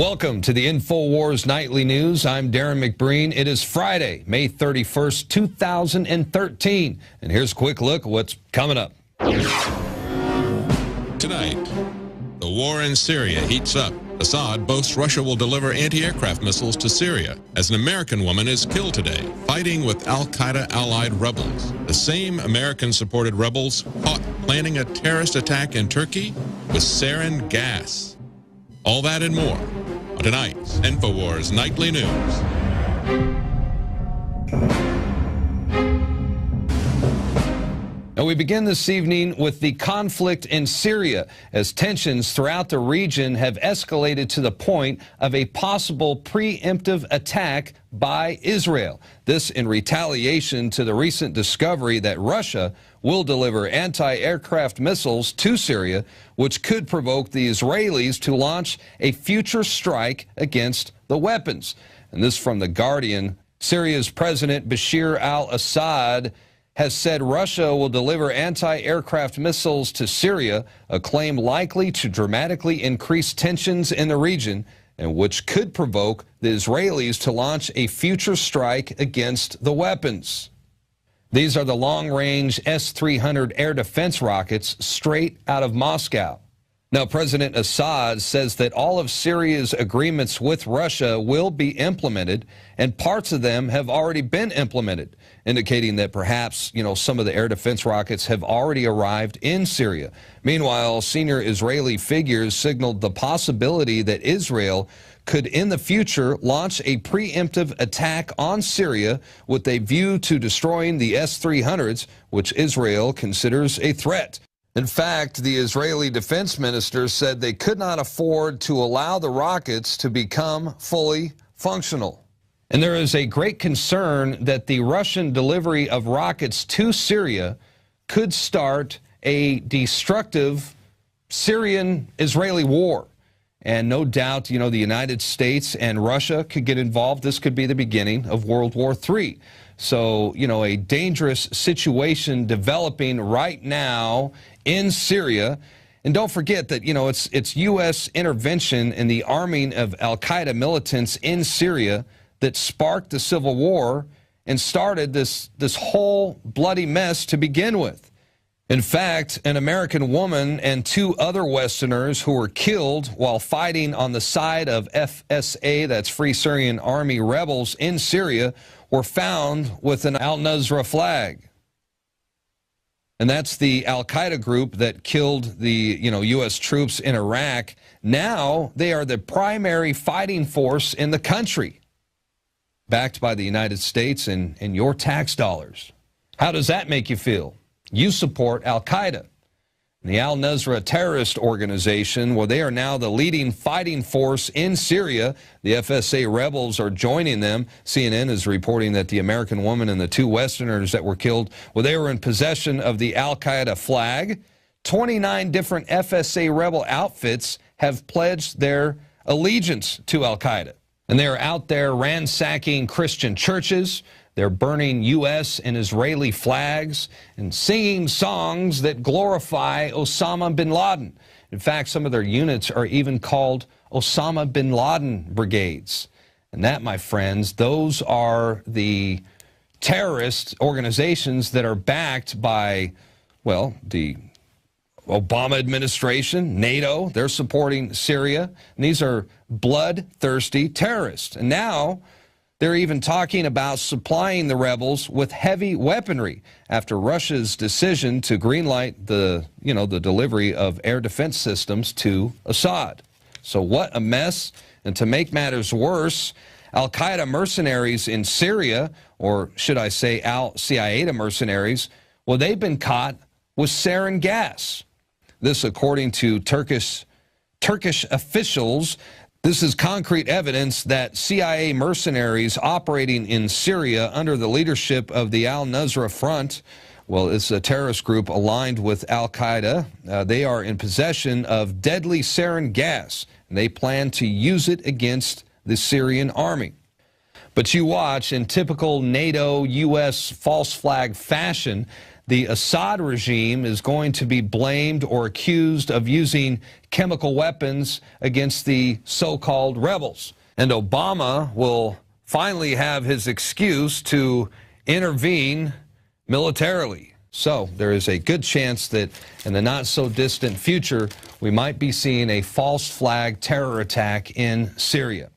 Welcome to the InfoWars Nightly News. I'm Darren McBreen. It is Friday, May 31st, 2013. And here's a quick look at what's coming up. Tonight, the war in Syria heats up. Assad boasts Russia will deliver anti-aircraft missiles to Syria, as an American woman is killed today, fighting with al-Qaeda allied rebels. The same American-supported rebels caught planning a terrorist attack in Turkey with sarin gas. All that and more on tonight's InfoWars Nightly News. Now we begin this evening with the conflict in Syria, as tensions throughout the region have escalated to the point of a possible preemptive attack by Israel. This in retaliation to the recent discovery that Russia will deliver anti-aircraft missiles to Syria, which could provoke the Israelis to launch a future strike against the weapons. And this from The Guardian. Syria's President Bashar al-Assad has said Russia will deliver anti-aircraft missiles to Syria, a claim likely to dramatically increase tensions in the region and which could provoke the Israelis to launch a future strike against the weapons. These are the long-range S-300 air defense rockets straight out of Moscow. Now, President Assad says that all of Syria's agreements with Russia will be implemented, and parts of them have already been implemented, indicating that perhaps, some of the air defense rockets have already arrived in Syria. Meanwhile, senior Israeli figures signaled the possibility that Israel could in the future launch a preemptive attack on Syria with a view to destroying the S-300s, which Israel considers a threat. In fact, the Israeli defense minister said they could not afford to allow the rockets to become fully functional. And there is a great concern that the Russian delivery of rockets to Syria could start a destructive Syrian-Israeli war. And no doubt, the United States and Russia could get involved. This could be the beginning of World War III. So, a dangerous situation developing right now in Syria. And don't forget that, it's U.S. intervention in the arming of al-Qaeda militants in Syria that sparked the civil war and started this whole bloody mess to begin with. In fact, an American woman and two other Westerners who were killed while fighting on the side of FSA, that's Free Syrian Army rebels in Syria, were found with an al-Nusra flag. And that's the al-Qaeda group that killed the, U.S. troops in Iraq. Now they are the primary fighting force in the country, backed by the United States and your tax dollars. How does that make you feel? You support al-Qaeda. The al-Nusra terrorist organization, well, they are now the leading fighting force in Syria. The FSA rebels are joining them. CNN is reporting that the American woman and the two Westerners that were killed, well, they were in possession of the al-Qaeda flag. 29 different FSA rebel outfits have pledged their allegiance to al-Qaeda. And they are out there ransacking Christian churches. They're burning U.S. and Israeli flags and singing songs that glorify Osama bin Laden. In fact, some of their units are even called Osama bin Laden brigades. And that, my friends, those are the terrorist organizations that are backed by, well, the Obama administration, NATO. They're supporting Syria. And these are bloodthirsty terrorists. And now they're even talking about supplying the rebels with heavy weaponry after Russia's decision to greenlight the delivery of air defense systems to Assad. So what a mess. And to make matters worse, al-Qaeda mercenaries in Syria, or should I say al-Qaeda mercenaries, well, they've been caught with sarin gas. This according to Turkish officials. This is concrete evidence that CIA mercenaries operating in Syria under the leadership of the al-Nusra Front, well, it's a terrorist group aligned with al-Qaeda. They are in possession of deadly sarin gas, and they plan to use it against the Syrian army. But you watch, in typical NATO-U.S. false flag fashion, the Assad regime is going to be blamed or accused of using chemical weapons against the so-called rebels. And Obama will finally have his excuse to intervene militarily. So there is a good chance that in the not-so-distant future, we might be seeing a false flag terror attack in Syria.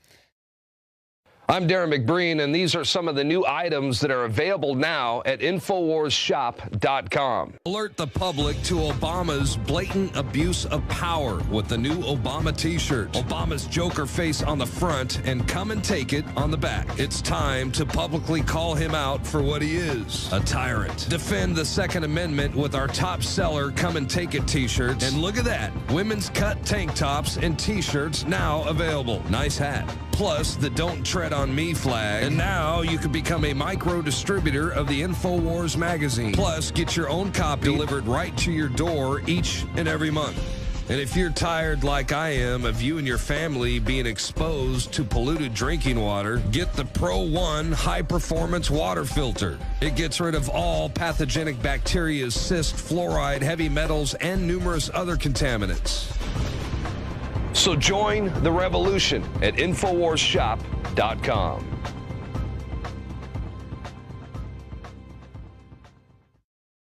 I'm Darren McBreen, and these are some of the new items that are available now at InfoWarsShop.com. Alert the public to Obama's blatant abuse of power with the new Obama t-shirt. Obama's Joker face on the front and come and take it on the back. It's time to publicly call him out for what he is, a tyrant. Defend the Second Amendment with our top seller Come and Take It t-shirts. And look at that, women's cut tank tops and t-shirts now available. Nice hat. Plus the Don't Tread on Me flag. And now you can become a micro distributor of the InfoWars magazine. Plus get your own copy delivered right to your door each and every month. And if you're tired like I am of you and your family being exposed to polluted drinking water, get the Pro One high performance water filter. It gets rid of all pathogenic bacteria, cyst, fluoride, heavy metals, and numerous other contaminants. So join the revolution at InfoWarsShop.com.